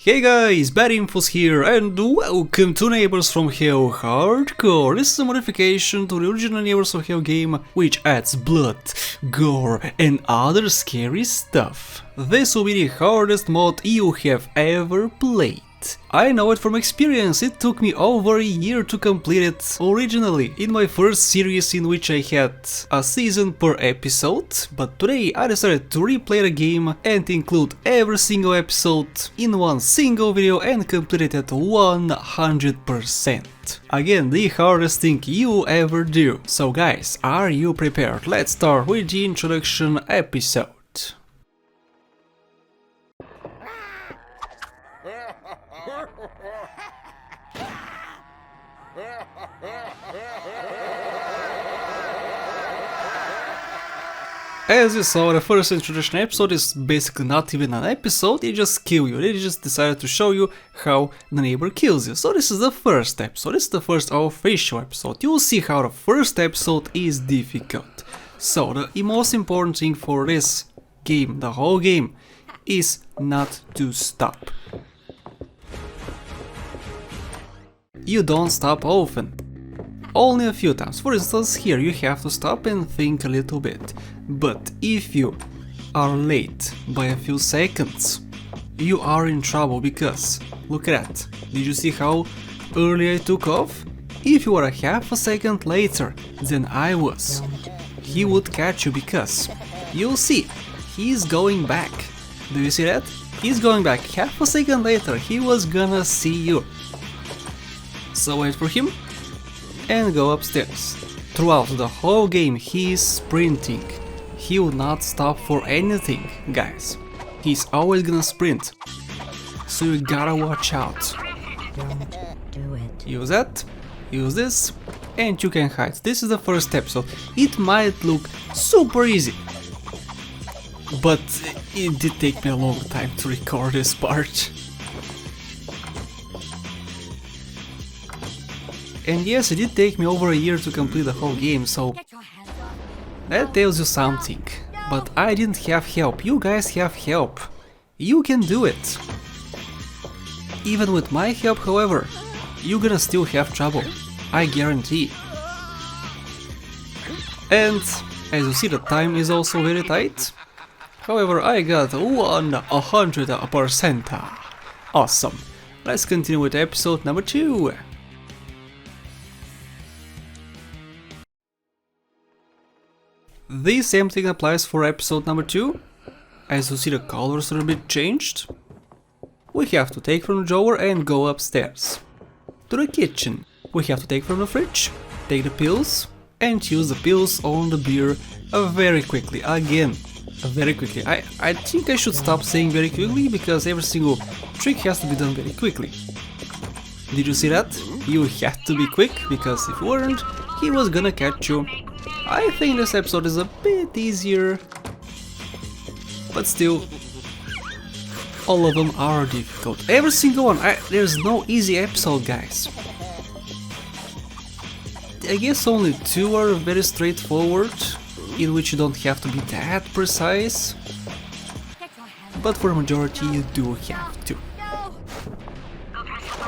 Hey guys, Bad Infos here and welcome to Neighbours from Hell Hardcore. This is a modification to the original Neighbours from Hell game, which adds blood, gore and other scary stuff. This will be the hardest mod you have ever played. I know it from experience, it took me over a year to complete it originally in my first series in which I had a season per episode, but today I decided to replay the game and include every single episode in one single video and complete it at 100%. Again, the hardest thing you ever do. So guys, are you prepared? Let's start with the introduction episode. As you saw, the first introduction episode is basically not even an episode, they just kill you, they just decided to show you how the neighbor kills you. So this is the first episode, this is the first official episode, you will see how the first episode is difficult. So the most important thing for this game, the whole game, is not to stop. You don't stop often. Only a few times. For instance, here you have to stop and think a little bit. But if you are late by a few seconds, you are in trouble because, look at that, did you see how early I took off? If you were a half a second later than I was, he would catch you because, you'll see, he's going back. Do you see that? He's going back. Half a second later he was gonna see you. So wait for him and go upstairs. Throughout the whole game he is sprinting. He will not stop for anything, guys. He's always gonna sprint. So you gotta watch out. Don't do it. Use that, use this, and you can hide. This is the first episode. It might look super easy, but it did take me a long time to record this part. And yes, it did take me over a year to complete the whole game, so that tells you something. But I didn't have help, you guys have help. You can do it. Even with my help, however, you're gonna still have trouble, I guarantee. And as you see, the time is also very tight. However, I got 100%. Awesome. Let's continue with episode number 2. The same thing applies for episode number 2. As you see, the colors are a bit changed. We have to take from the drawer and go upstairs to the kitchen. We have to take from the fridge, take the pills, and use the pills on the beer very quickly. Again, very quickly. I think I should stop saying very quickly, because every single trick has to be done very quickly. Did you see that? You had to be quick, because if you weren't, he was gonna catch you. I think this episode is a bit easier, but still, all of them are difficult. Every single one, there's no easy episode, guys. I guess only 2 are very straightforward, in which you don't have to be that precise, but for a majority you do have to.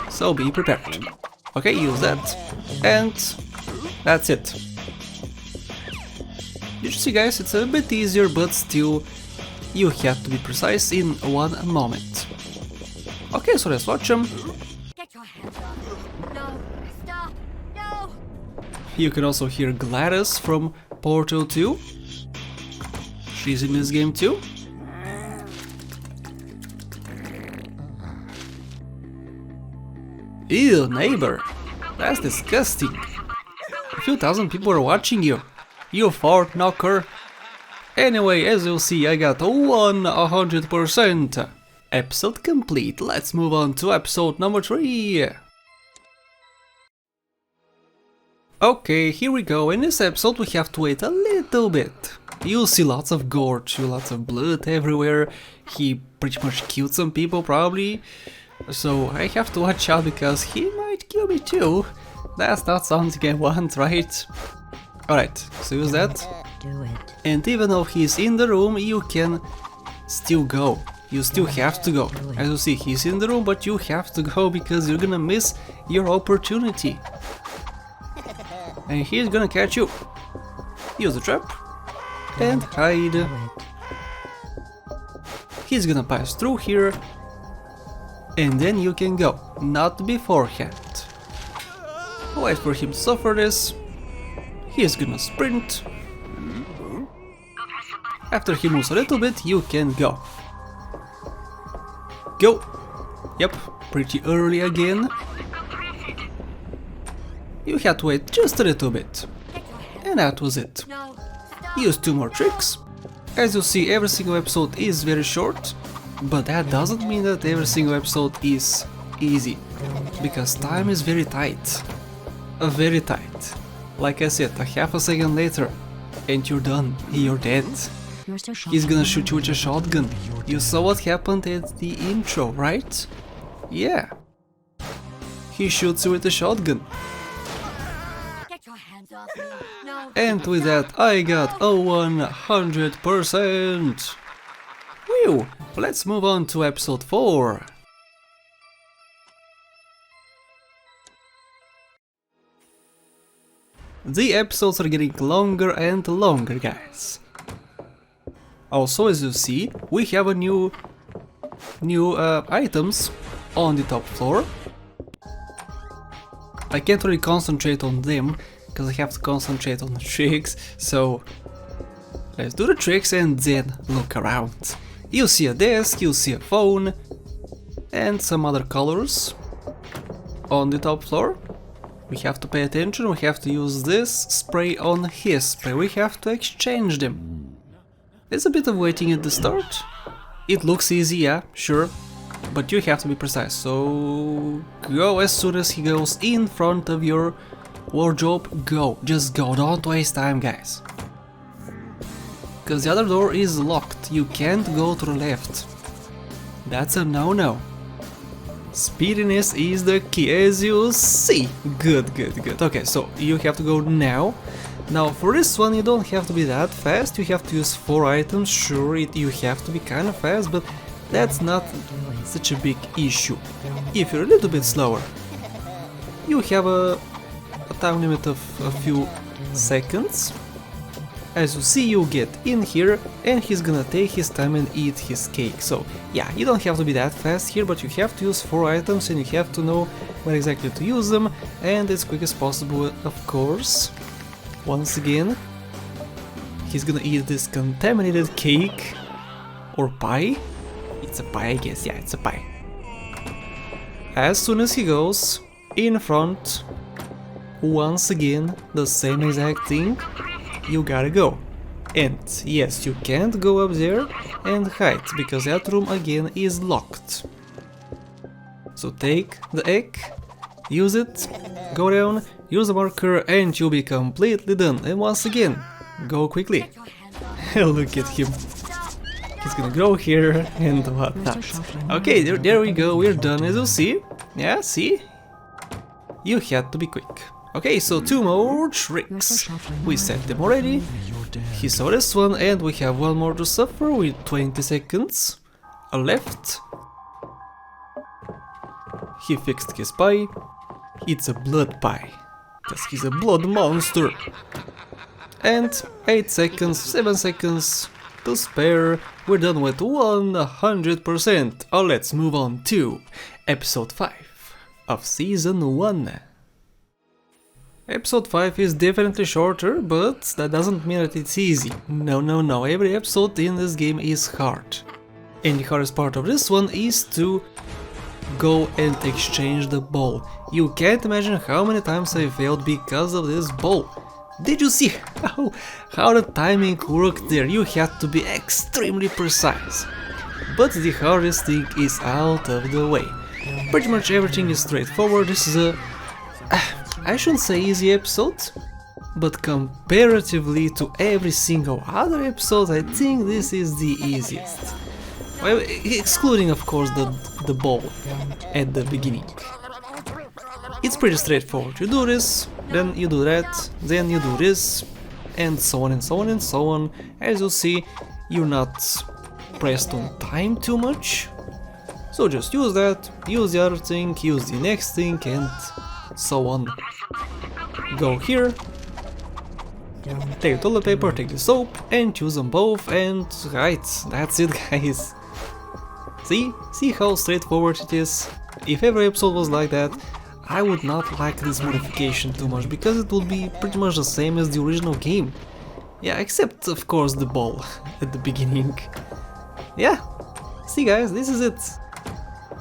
So be prepared. Okay, use that, and that's it. Did you see, guys, it's a bit easier, but still, you have to be precise in one moment. Okay, so let's watch them. No, stop, no. You can also hear Gladys from Portal 2. She's in this game too. Ew, neighbor, that's disgusting. A few thousand people are watching you. You fart knocker. Anyway, as you'll see, I got 100%. Episode complete. Let's move on to episode number 3. Okay, here we go. In this episode we have to wait a little bit. You'll see lots of gore too, lots of blood everywhere. He pretty much killed some people probably. So I have to watch out because he might kill me too. That's not something I want, right? Alright, so use that. Do it. And even though he's in the room, you can still go. you still have to go. As you see, he's in the room, but you have to go because you're gonna miss your opportunity. And he's gonna catch you. Use the trap and hide. He's gonna pass through here, and then you can go, not beforehand. Wait for him to suffer this. He's gonna sprint. After he moves a little bit, you can go. Go! Yep, pretty early again. You had to wait just a little bit. And that was it. No. Use 2 more tricks. As you see, every single episode is very short, but that doesn't mean that every single episode is easy, because time is very tight. Very tight. Like I said, a half a second later, and you're done, you're dead. He's gonna shoot you with a shotgun. You saw what happened at the intro, right? Yeah. He shoots you with a shotgun. Get your hands off me. No. And with that, I got a 100%. Whew! Let's move on to episode 4. The episodes are getting longer and longer, guys. Also, as you see, we have a new items on the top floor. I can't really concentrate on them, because I have to concentrate on the tricks, so let's do the tricks and then look around. You'll see a desk, you'll see a phone, and some other colors on the top floor. We have to pay attention, we have to use this spray on his spray, we have to exchange them. There's a bit of waiting at the start. It looks easy, yeah, sure, but you have to be precise, so go as soon as he goes in front of your wardrobe, go, just go, don't waste time, guys. Because the other door is locked, you can't go to the left. That's a no-no. Speediness is the key, as you see. Good, good, good. Okay, so you have to go now. Now for this one you don't have to be that fast, you have to use 4 items, sure, you have to be kinda fast, but that's not such a big issue. If you're a little bit slower, you have a time limit of a few seconds. As you see, you get in here and he's gonna take his time and eat his cake. So yeah, you don't have to be that fast here, but you have to use 4 items and you have to know where exactly to use them, and as quick as possible, of course. Once again, he's gonna eat this contaminated cake or pie. It's a pie, I guess, yeah, it's a pie. As soon as he goes in front, once again, the same exact thing. You gotta go. And yes, you can't go up there and hide, because that room again is locked. So take the egg, use it, go down, use the marker, and you'll be completely done. And once again, go quickly. Look at him. He's gonna go here and whatnot. Okay, there we go, we're done, as you see. Yeah, see? You had to be quick. Okay, so 2 more tricks. We set them already. He saw this one and we have 1 more to suffer with 20 seconds left. He fixed his pie. It's a blood pie, because he's a blood monster. And 8 seconds, 7 seconds to spare. We're done with 100%. Let's move on to episode 5 of season 1. Episode 5 is definitely shorter, but that doesn't mean that it's easy. No, no, no, every episode in this game is hard. And the hardest part of this one is to go and exchange the ball. You can't imagine how many times I failed because of this ball. Did you see how the timing worked there? You had to be extremely precise. But the hardest thing is out of the way. Pretty much everything is straightforward. This is a... I shouldn't say easy episode, but comparatively to every single other episode, I think this is the easiest. Well, excluding of course the ball at the beginning. It's pretty straightforward. You do this, then you do that, then you do this, and so on and so on and so on. As you see, you're not pressed on time too much. So just use that, use the other thing, use the next thing, and so on. Go here, take the toilet paper, take the soap, and use them both, and right, that's it guys. See how straightforward it is? If every episode was like that, I would not like this modification too much, because it would be pretty much the same as the original game. Yeah, except of course the ball at the beginning. Yeah, see guys, this is it.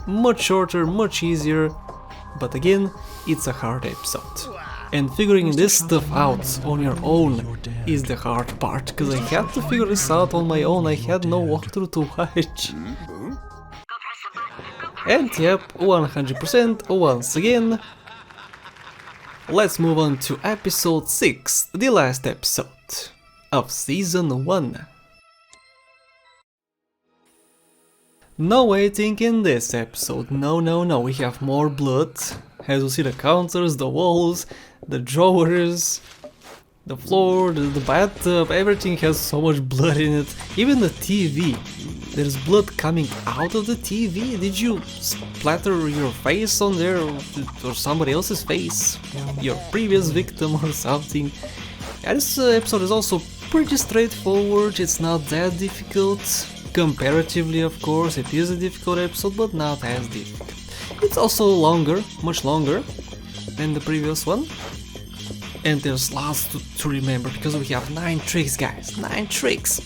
Much shorter, much easier, but again, it's a hard episode. And figuring this stuff out on your own is the hard part, because I had to figure this out on my own, I had no walkthrough to watch. And yep, 100% once again. Let's move on to episode 6, the last episode of season 1. No waiting in this episode, no, we have more blood. As you see, the counters, the walls, the drawers, the floor, the bathtub, everything has so much blood in it. Even the TV, there's blood coming out of the TV. Did you splatter your face on there, or somebody else's face? Your previous victim or something? Yeah, this episode is also pretty straightforward, it's not that difficult. Comparatively, of course, it is a difficult episode, but not as difficult. It's also longer, much longer than the previous one. And there's lots to remember, because we have 9 tricks, guys, 9 tricks.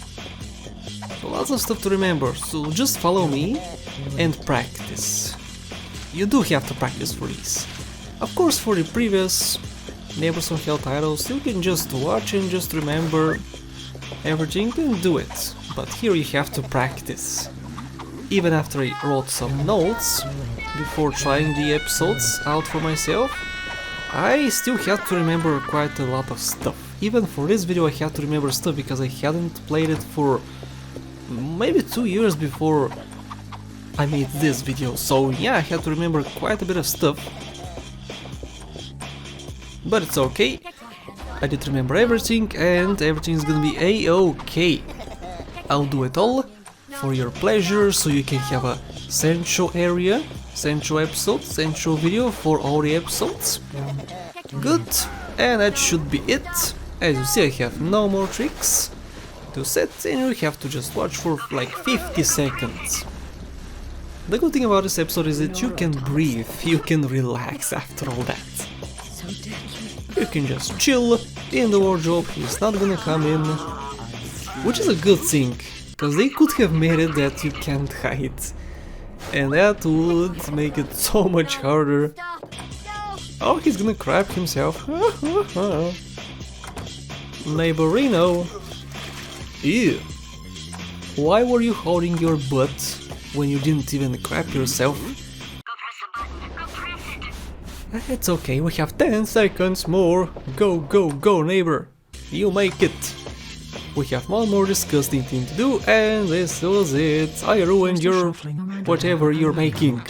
So lots of stuff to remember, so just follow me and practice. You do have to practice for these. Of course, for the previous Neighbours from Hell titles, you can just watch and just remember everything and do it. But here you have to practice. Even after I wrote some notes before trying the episodes out for myself, I still had to remember quite a lot of stuff. Even for this video I had to remember stuff, because I hadn't played it for maybe 2 years before I made this video. So yeah, I had to remember quite a bit of stuff. But it's okay. I did remember everything, and everything's gonna be a-okay. I'll do it all for your pleasure, so you can have a central area, central episode, central video for all the episodes. Good, and that should be it. As you see, I have no more tricks to set, and you have to just watch for like 50 seconds. The good thing about this episode is that you can breathe, you can relax after all that. You can just chill in the wardrobe, he's not gonna come in. Which is a good thing, because they could have made it that you can't hide. And that would make it so much harder. Oh, he's gonna crap himself. Neighborino. Ew. Why were you holding your butt when you didn't even crap yourself? It's okay, we have 10 seconds more. Go, go, go, neighbor. You make it. We have one more disgusting thing to do, and this was it. I ruined your whatever you're making.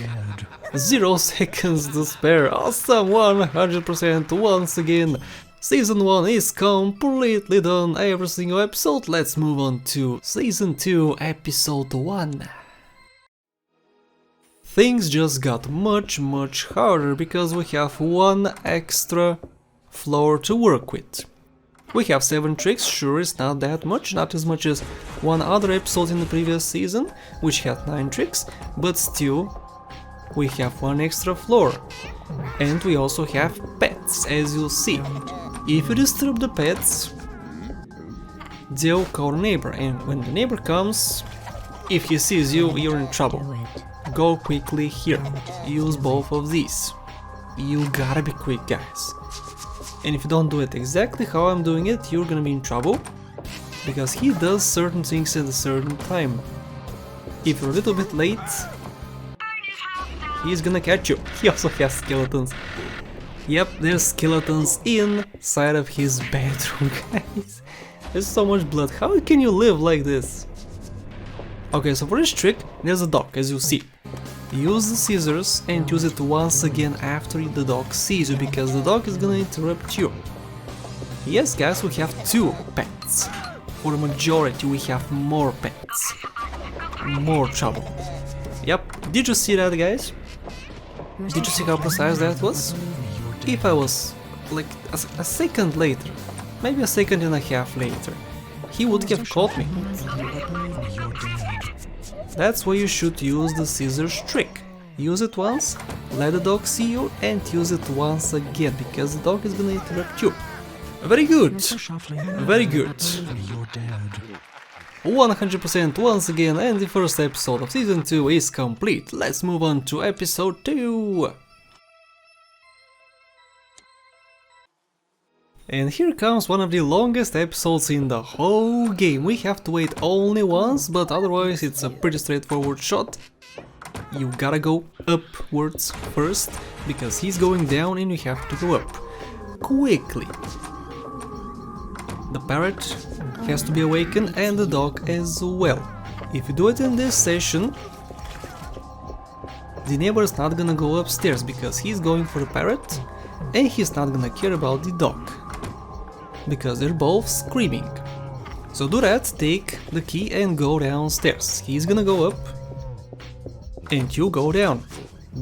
0 seconds to spare. Awesome, 100% once again. Season 1 is completely done. Every single episode. Let's move on to Season 2, Episode 1. Things just got much harder, because we have one extra floor to work with. We have 7 tricks, sure, it's not that much, not as much as one other episode in the previous season, which had 9 tricks, but still, we have one extra floor. And we also have pets, as you'll see. If you disturb the pets, they'll call neighbor, and when the neighbor comes, if he sees you, you're in trouble. Go quickly here, use both of these. You gotta be quick, guys. And if you don't do it exactly how I'm doing it, you're gonna be in trouble, because he does certain things at a certain time. If you're a little bit late, he's gonna catch you. He also has skeletons. Yep, there's skeletons inside of his bedroom, guys. There's so much blood. How can you live like this? Okay, so for this trick, there's a dog, as you see. Use the scissors and use it once again after the dog sees you, because the dog is gonna interrupt you. Yes, guys, we have 2 pets. For the majority, we have more pets. more trouble. Yep, did you see that, guys? Did you see how precise that was? If I was like a second later, maybe a second and a half later, he would have caught me. That's why you should use the scissors trick. Use it once, let the dog see you, and use it once again, because the dog is gonna interrupt you. Very good, very good. 100% once again, and the first episode of season 2 is complete. Let's move on to episode 2. And here comes one of the longest episodes in the whole game. We have to wait only once, but otherwise it's a pretty straightforward shot. You gotta go upwards first, because he's going down and you have to go up quickly. The parrot has to be awakened and the dog as well. If you do it in this session, the neighbor is not gonna go upstairs because he's going for the parrot, and he's not gonna care about the dog because they're both screaming. So do that, take the key and go downstairs. He's gonna go up and you go down.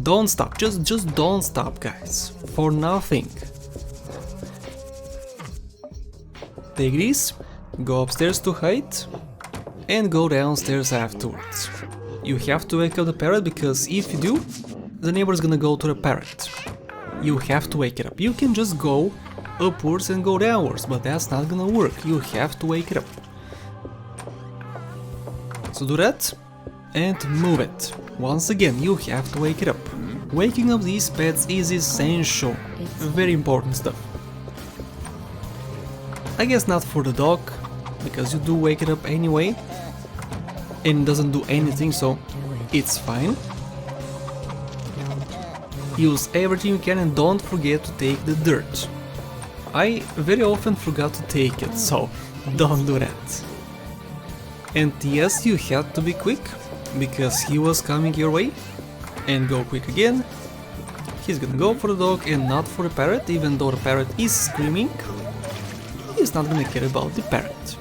Don't stop, just don't stop, guys, for nothing. Take this, go upstairs to hide, and go downstairs afterwards. You have to wake up the parrot, because if you do, the neighbor is gonna go to the parrot. You have to wake it up. You can just go upwards and go downwards, but that's not gonna work. You have to wake it up. So do that, and move it. Once again, you have to wake it up. Waking up these pets is essential. Very important stuff. I guess not for the dog, because you do wake it up anyway, and it doesn't do anything, so it's fine. Use everything you can and don't forget to take the dirt. I very often forgot to take it, so don't do that. And yes, you had to be quick, because he was coming your way, and go quick again. He's gonna go for the dog and not for the parrot, even though the parrot is screaming. He's not gonna care about the parrot.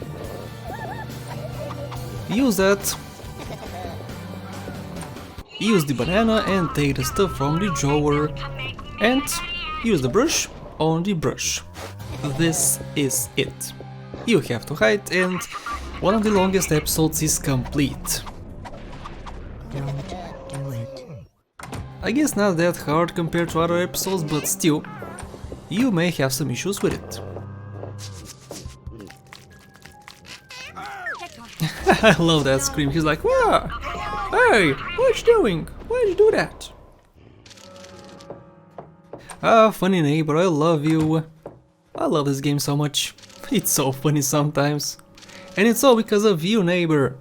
Use that. Use the banana and take the stuff from the drawer. And use the brush on the brush. This is it. You have to hide, and one of the longest episodes is complete. I guess not that hard compared to other episodes, but still, you may have some issues with it. I love that scream. He's like, "Whoa! Hey, what you doing? Why'd you do that?" Ah, funny neighbor, I love you. I love this game so much. It's so funny sometimes. And it's all because of you, neighbor.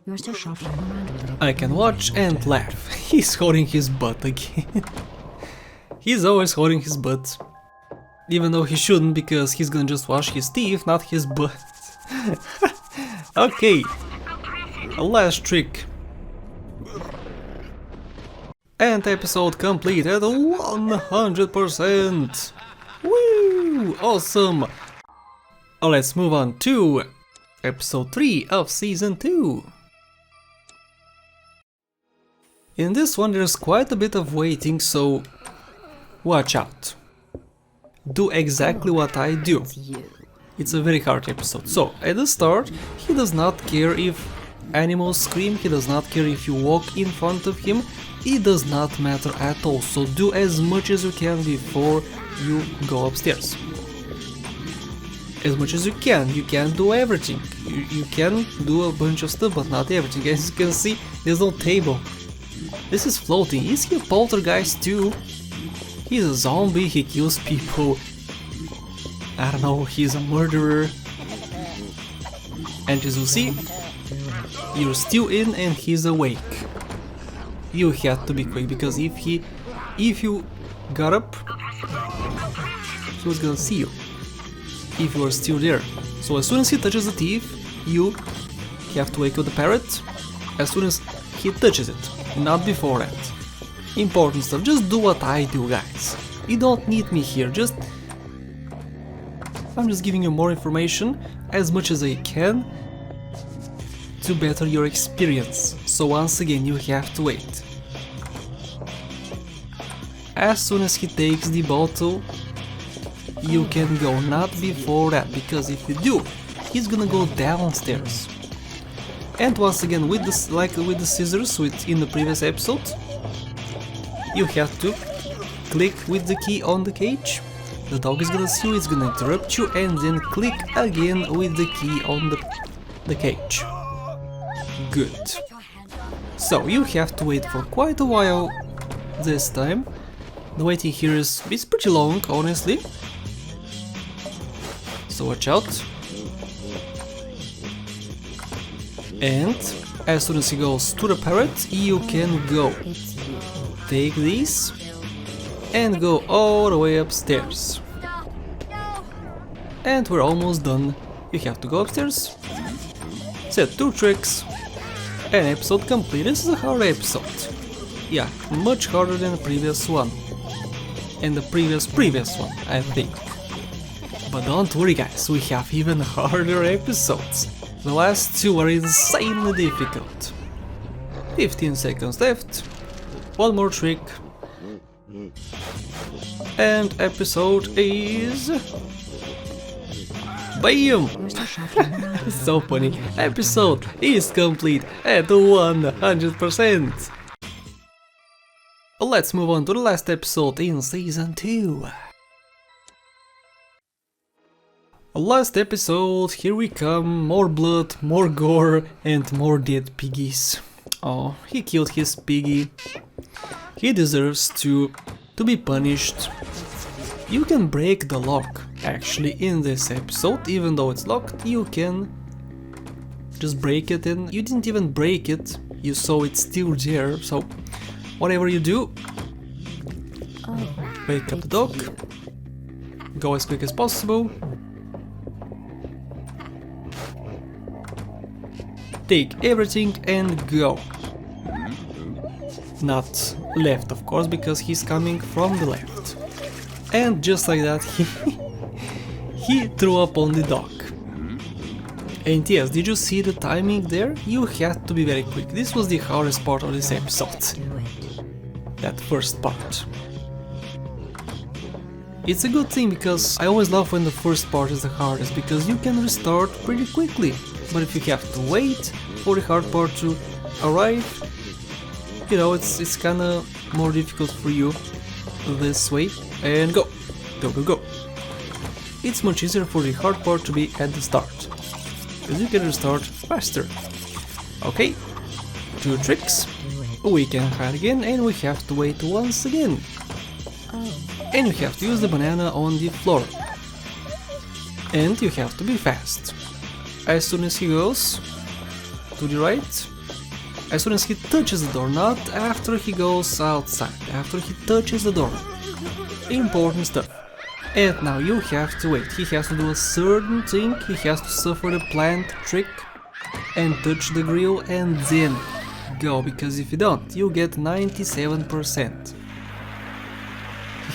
You're still shuffling around. I can watch and laugh. He's holding his butt again. He's always holding his butt. Even though he shouldn't, because he's gonna just wash his teeth, not his butt. Okay, last trick. And episode complete at 100%. Woo! Awesome! Let's move on to episode 3 of season 2. In this one there's quite a bit of waiting, so watch out. Do exactly what I do. It's a very hard episode. So, at the start, he does not care if animals scream, he does not care if you walk in front of him, it does not matter at all. So do as much as you can before you go upstairs. As much as you can't do everything. You can do a bunch of stuff, but not everything. As you can see, there's no table. This is floating. Is he a poltergeist too? He's a zombie, he kills people. I don't know, he's a murderer. And as you see, you're still in and he's awake. You had to be quick, because if you got up, he was gonna see you. If you are still there. So as soon as he touches the thief, you have to wake up the parrot. As soon as he touches it, not before that. Important stuff, just do what I do, guys. You don't need me here, I'm just giving you more information, as much as I can, to better your experience, so once again you have to wait. As soon as he takes the bottle, you can go, not before that, because if you do, he's gonna go downstairs. And once again, with this, like with the scissors in the previous episode, you have to click with the key on the cage. The dog is gonna see you, it's gonna interrupt you, and then click again with the key on the cage. Good. So you have to wait for quite a while this time. The waiting here is pretty long, honestly. So watch out. And as soon as he goes to the parrot, you can go. Take these and go all the way upstairs. And we're almost done. You have to go upstairs, set 2 tricks, and episode complete. This is a hard episode. Yeah, much harder than the previous one. And the previous one, I think. But don't worry guys, we have even harder episodes. The last 2 are insanely difficult. 15 seconds left. One more trick. And episode is... BAM! So funny. Episode is complete at 100%. Let's move on to the last episode in season 2. Last episode, here we come, more blood, more gore and more dead piggies. Oh, he killed his piggy. He deserves to be punished. You can break the lock, actually, in this episode, even though it's locked, you can just break it, and you didn't even break it, you saw it's still there, so whatever you do, wake up the dog, go as quick as possible, take everything and go. Not left, of course, because he's coming from the left. And just like that, he threw up on the dog. And yes, did you see the timing there? You had to be very quick. This was the hardest part of this episode. That first part. It's a good thing, because I always love when the first part is the hardest, because you can restart pretty quickly. But if you have to wait for the hard part to arrive, you know, it's kinda more difficult for you this way. And go! Go, go, go! It's much easier for the hard part to be at the start, because you can restart faster. Okay, 2 tricks. We can hide again, and we have to wait once again. And you have to use the banana on the floor. And you have to be fast. As soon as he goes to the right, as soon as he touches the door, not after he goes outside, after he touches the door. Important stuff. And now you have to wait, he has to do a certain thing, he has to suffer the plant trick and touch the grill and then go, because if you don't, you get 97%.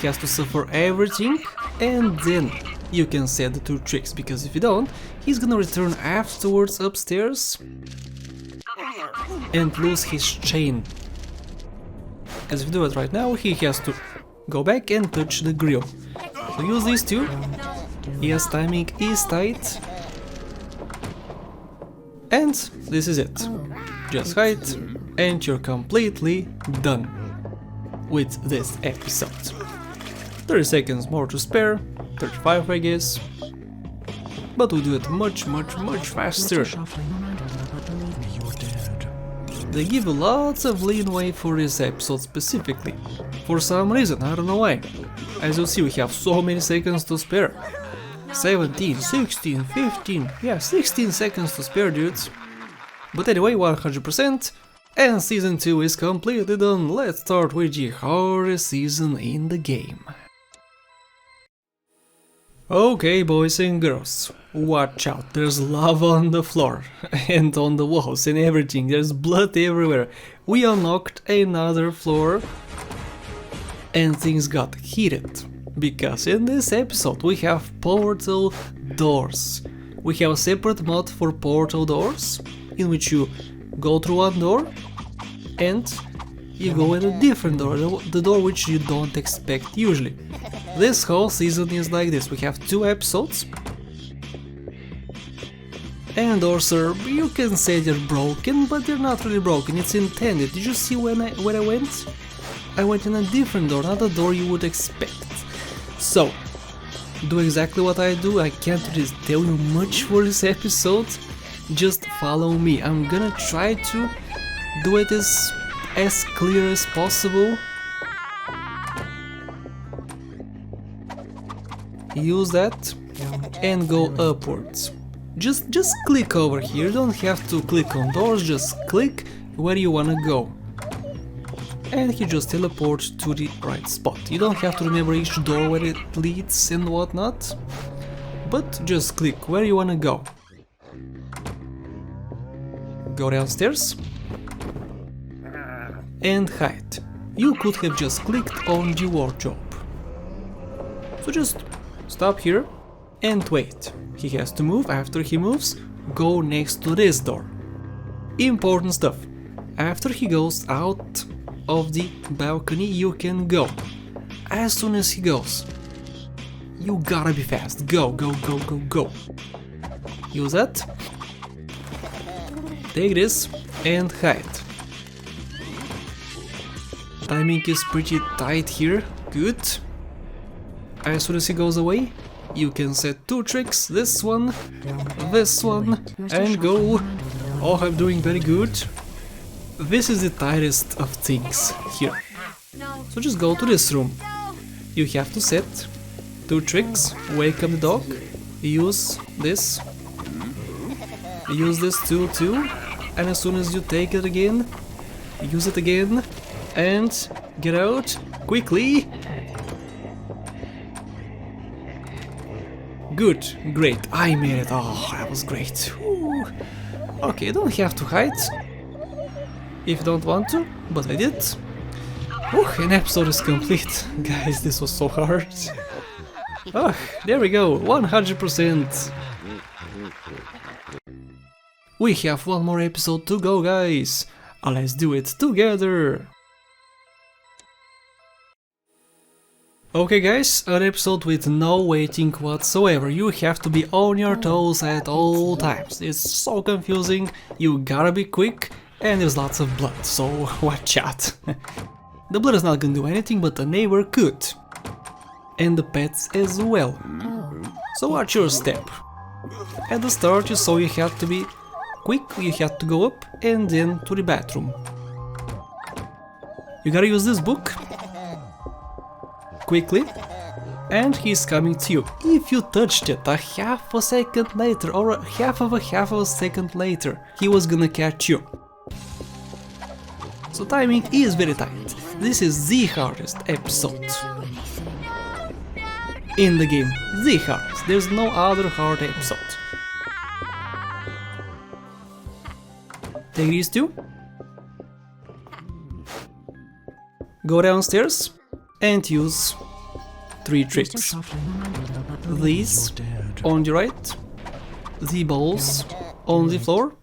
He has to suffer everything and then you can set the 2 tricks, because if you don't, he's gonna return afterwards upstairs and lose his chain. As we do it right now, he has to go back and touch the grill. So use these 2. Yes, timing is tight. And this is it. Just hide and you're completely done with this episode. 30 seconds more to spare, 35 I guess. But we do it much faster. They give lots of leeway for this episode specifically. For some reason, I don't know why. As you see, we have so many seconds to spare. 17, 16, 15, yeah, 16 seconds to spare, dudes. But anyway, 100%, and season 2 is completely done. Let's start with the hardest season in the game. Okay, boys and girls, watch out, there's lava on the floor, and on the walls and everything, there's blood everywhere. We unlocked another floor, and things got heated, because in this episode we have portal doors. we have a separate mod for portal doors, in which you go through one door and you go in a different door, the door which you don't expect usually. This whole season is like this. We have 2 episodes. And doors are, you can say they're broken, but they're not really broken, it's intended. Did you see where I went? I went in a different door, not a door you would expect. So, do exactly what I do. I can't really tell you much for this episode. Just follow me. I'm gonna try to do it as clear as possible. Use that and go upwards. Just click over here. You don't have to click on doors, just click where you wanna go. And he just teleports to the right spot. You don't have to remember each door where it leads and whatnot, but just click where you wanna go. Go downstairs and hide. You could have just clicked on the wardrobe. So just stop here and wait. He has to move. After he moves, go next to this door. Important stuff. After he goes out of the balcony, you can go. As soon as he goes, you gotta be fast. Go, go, go, go, go. Use that. Take this and hide. Timing is pretty tight here. Good. As soon as he goes away, you can set 2 tricks, this one, and go. Oh, I'm doing very good. This is the tightest of things here. So just go to this room. You have to set 2 tricks, wake up the dog, use this too, and as soon as you take it again, use it again, and get out quickly. Good, great, I made it. Oh, that was great. Ooh. Okay, you don't have to hide if you don't want to, but I did. An episode is complete. Guys, this was so hard. Oh, there we go, 100%. We have one more episode to go, guys. Let's do it together. Okay guys, an episode with no waiting whatsoever. You have to be on your toes at all times. It's so confusing, you gotta be quick, and there's lots of blood, so watch out. The blood is not gonna do anything, but the neighbor could. And the pets as well. So watch your step. At the start you saw you had to be quick, you had to go up and then to the bathroom. You gotta use this book quickly, and he's coming to you. If you touched it a half a second later or a half of a second later, he was gonna catch you. So timing is very tight. This is the hardest episode in the game. The hardest. There's no other hard episode. Take these 2. Go downstairs and use 3 tricks. These on the right, the balls on the floor,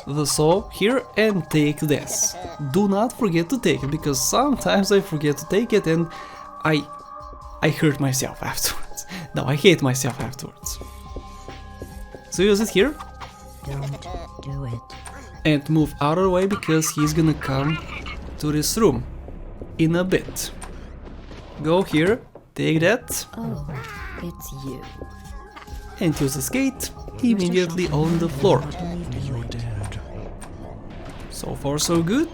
the saw here, and take this. Do not forget to take it, because sometimes I forget to take it and I hurt myself afterwards. No, I hate myself afterwards. So use it here. And move out of the way, because he's gonna come to this room in a bit. Go here, take that. Oh, it's you. And use the skate immediately on the floor. So far so good.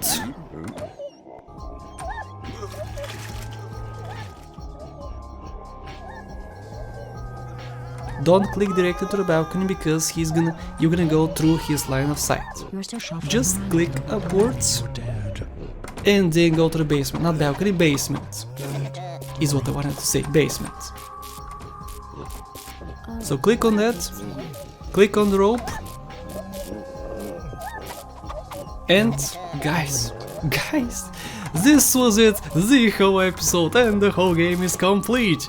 Don't click directly to the balcony, because you're gonna go through his line of sight. Just click upwards and then go to the basement. Not balcony, basement is what I wanted to say, basement. So click on that, click on the rope, and guys, this was it, the whole episode, and the whole game is complete.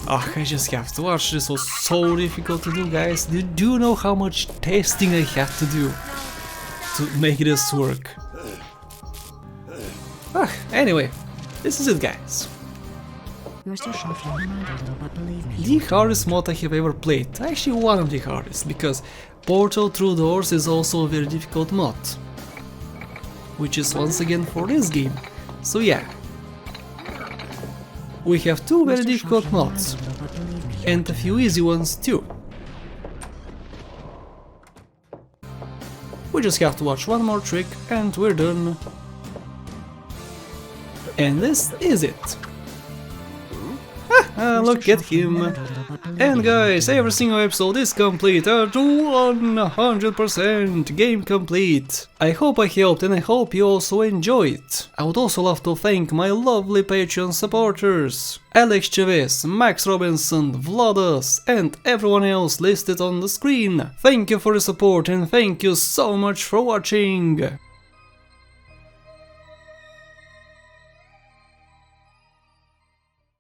I just have to watch. This was so difficult to do, guys. Do you know how much testing I had to do to make this work? Anyway, this is it, guys. You're so minded, but believe me. The hardest mod I have ever played. Actually, one of the hardest, because Portal Through Doors is also a very difficult mod, which is once again for this game. So yeah, we have two very difficult mods, and a few easy ones too. We just have to watch one more trick and we're done. And this is it. Look at him. And guys, every single episode is complete at 100% game complete. I hope I helped and I hope you also enjoyed. I would also love to thank my lovely Patreon supporters: Alex Chavez, Max Robinson, Vladas, and everyone else listed on the screen. Thank you for the support and thank you so much for watching.